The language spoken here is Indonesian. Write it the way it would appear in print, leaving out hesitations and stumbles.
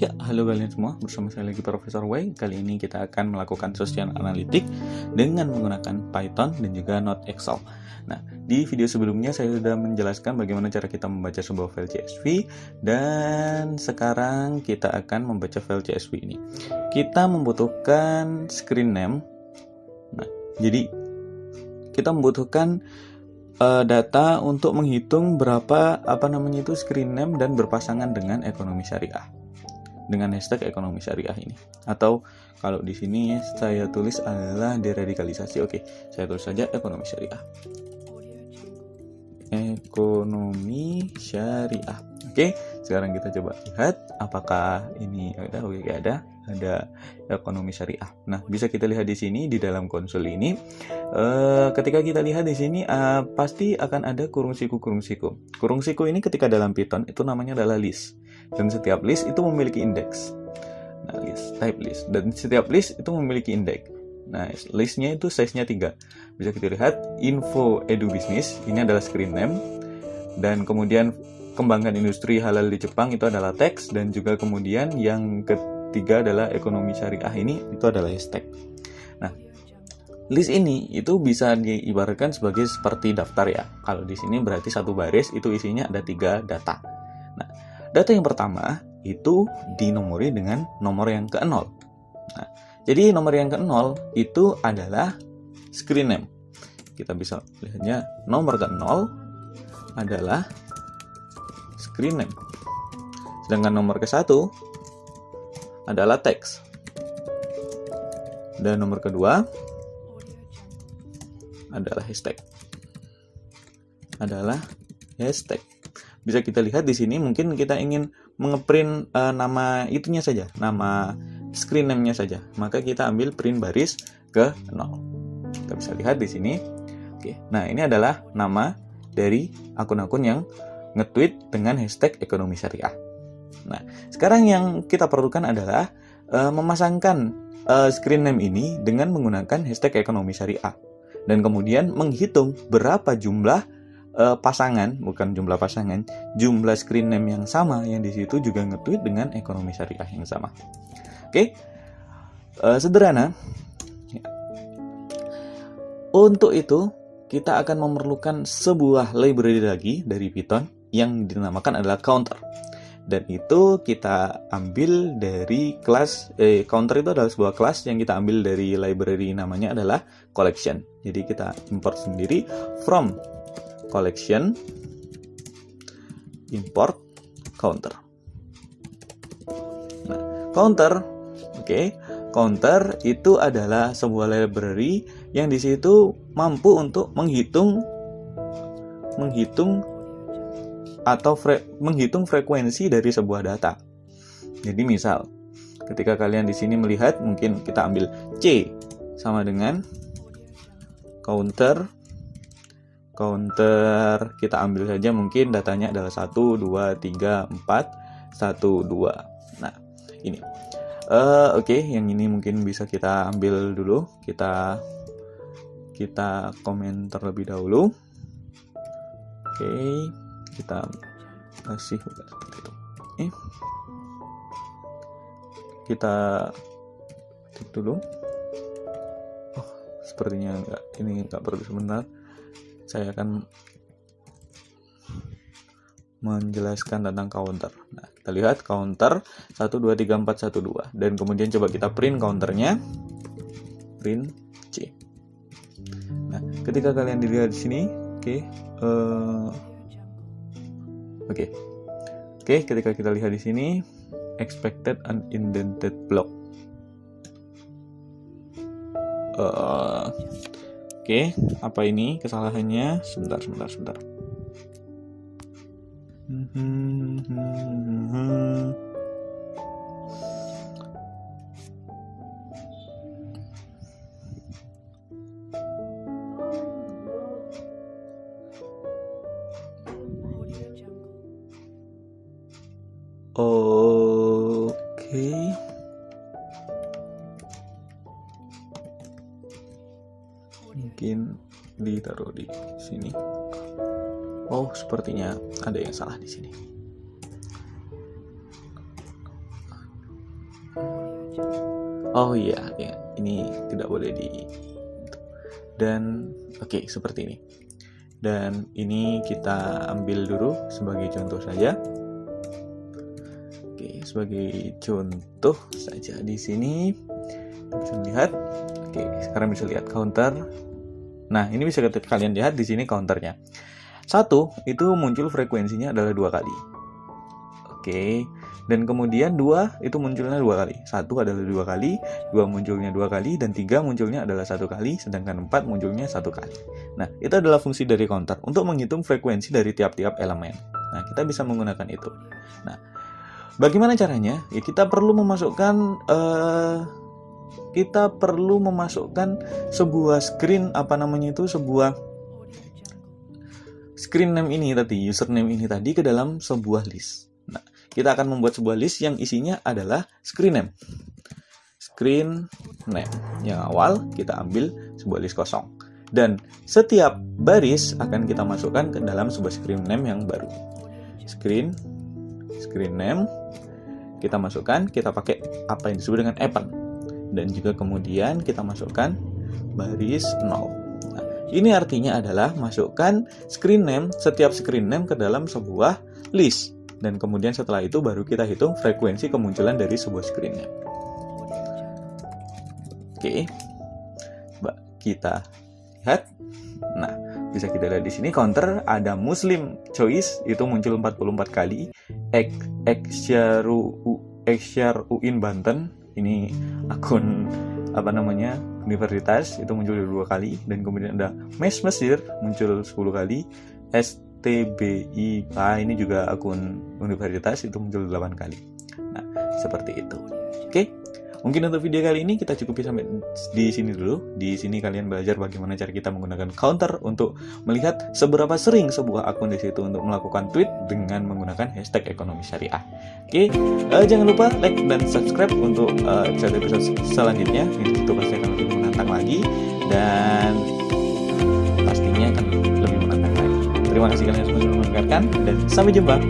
Ya, halo kalian semua, bersama saya lagi Profesor Wei. Kali ini kita akan melakukan social analytic dengan menggunakan Python dan juga Node Excel. Nah, di video sebelumnya saya sudah menjelaskan bagaimana cara kita membaca sebuah file CSV, dan sekarang kita akan membaca file CSV ini. Kita membutuhkan screen name. Nah, jadi kita membutuhkan data untuk menghitung berapa screen name dan berpasangan dengan ekonomi syariah, dengan hashtag ekonomi syariah ini. Atau kalau di sini saya tulis adalah deradikalisasi. Oke, saya tulis saja ekonomi syariah. Ekonomi syariah. Oke, sekarang kita coba lihat apakah ini ada. Oke, ada ekonomi syariah. Nah, bisa kita lihat di sini di dalam konsol ini. Ketika kita lihat di sini pasti akan ada kurung siku. Kurung siku ini ketika dalam Python itu namanya adalah list. Dan setiap list itu memiliki indeks. Nah, list, type list. Dan setiap list itu memiliki indeks. Nah, listnya itu size-nya 3. Bisa kita lihat info edu bisnis, ini adalah screen name. Dan kemudian kembangkan industri halal di Jepang itu adalah teks. Dan juga kemudian yang ketiga adalah ekonomi syariah, ini itu adalah hashtag. Nah, list ini itu bisa diibaratkan sebagai seperti daftar ya. Kalau di sini berarti satu baris itu isinya ada 3 data. Nah, data yang pertama itu dinomori dengan nomor yang ke-0. Nah, jadi nomor yang ke-0 itu adalah screen name. Kita bisa lihatnya nomor ke-0 adalah screen name. Sedangkan nomor ke-1 adalah teks. Dan nomor kedua adalah hashtag. Bisa kita lihat di sini, mungkin kita ingin mengeprint nama itunya saja, nama screen name-nya saja. Maka kita ambil print baris ke 0. Kita bisa lihat di sini. Oke. Nah, ini adalah nama dari akun-akun yang nge-tweet dengan hashtag ekonomi syariah. Nah, sekarang yang kita perlukan adalah memasangkan screen name ini dengan menggunakan hashtag ekonomi syariah. Dan kemudian menghitung berapa jumlah jumlah screen name yang sama yang di situ juga nge-tweet dengan ekonomi syariah yang sama. Oke, sederhana. Untuk itu kita akan memerlukan sebuah library lagi dari Python yang dinamakan adalah counter. Dan itu kita ambil dari kelas counter. Itu adalah sebuah kelas yang kita ambil dari library, namanya adalah collection. Jadi kita import sendiri from collection import counter. Nah, counter itu adalah sebuah library yang di situ mampu untuk menghitung frekuensi dari sebuah data. Jadi misal, ketika kalian di sini melihat, mungkin kita ambil C sama dengan counter, kita ambil saja mungkin datanya adalah 1, 2, 3, 4, 1, 2. Nah, ini. Oke, yang ini mungkin bisa kita ambil dulu. Kita komen terlebih dahulu. Oke, kita kasih seperti itu. Kita ketik dulu. Oh, sepertinya enggak perlu sebentar. Saya akan menjelaskan tentang counter. Nah, kita lihat counter 1, 2, 3, 4, 1, 2. Dan kemudian coba kita print counternya. Print C. Nah, ketika kalian dilihat di sini, Oke, ketika kita lihat di sini, expected unindented block. Apa ini kesalahannya? Sebentar. Mungkin ditaruh di sini. Oh, sepertinya ada yang salah di sini. Oh iya, ya, ini tidak boleh di. Dan oke, seperti ini. Dan ini kita ambil dulu sebagai contoh saja. Oke, sebagai contoh saja di sini bisa lihat. Oke, sekarang bisa lihat counter. Nah, ini bisa kalian lihat di sini counternya. 1 itu muncul frekuensinya adalah 2 kali. Oke, dan kemudian 2 itu munculnya 2 kali. 1 adalah 2 kali, 2 munculnya 2 kali, dan 3 munculnya adalah 1 kali, sedangkan 4 munculnya 1 kali. Nah, itu adalah fungsi dari counter untuk menghitung frekuensi dari tiap-tiap elemen. Nah, kita bisa menggunakan itu. Nah, bagaimana caranya? Ya, kita perlu memasukkan sebuah sebuah screen name ini tadi, username ini tadi ke dalam sebuah list. Nah, kita akan membuat sebuah list yang isinya adalah screen name. Screen name. Yang awal kita ambil sebuah list kosong. Dan setiap baris akan kita masukkan ke dalam sebuah screen name yang baru. Screen name kita masukkan, kita pakai apa yang disebut dengan append. Dan juga kemudian kita masukkan baris 0. Nah, ini artinya adalah masukkan screen name, setiap screen name ke dalam sebuah list. Dan kemudian setelah itu baru kita hitung frekuensi kemunculan dari sebuah screen name. Oke, kita lihat. Nah, bisa kita lihat di sini counter ada Muslim Choice itu muncul 44 kali, Eksyar UIN Banten, ini akun universitas, itu muncul 2 kali, dan kemudian ada Mes Mesir muncul 10 kali, STBI ini juga akun universitas, itu muncul 8 kali. Nah, seperti itu. Oke. Mungkin untuk video kali ini kita cukupi sampai di sini dulu. Di sini kalian belajar bagaimana cara kita menggunakan counter untuk melihat seberapa sering sebuah akun di situ untuk melakukan tweet dengan menggunakan hashtag ekonomi syariah. Oke, jangan lupa like dan subscribe untuk episode selanjutnya. Di situ pasti akan lebih menantang lagi dan pastinya akan lebih menantang lagi. Terima kasih kalian semua sudah mendengarkan dan sampai jumpa.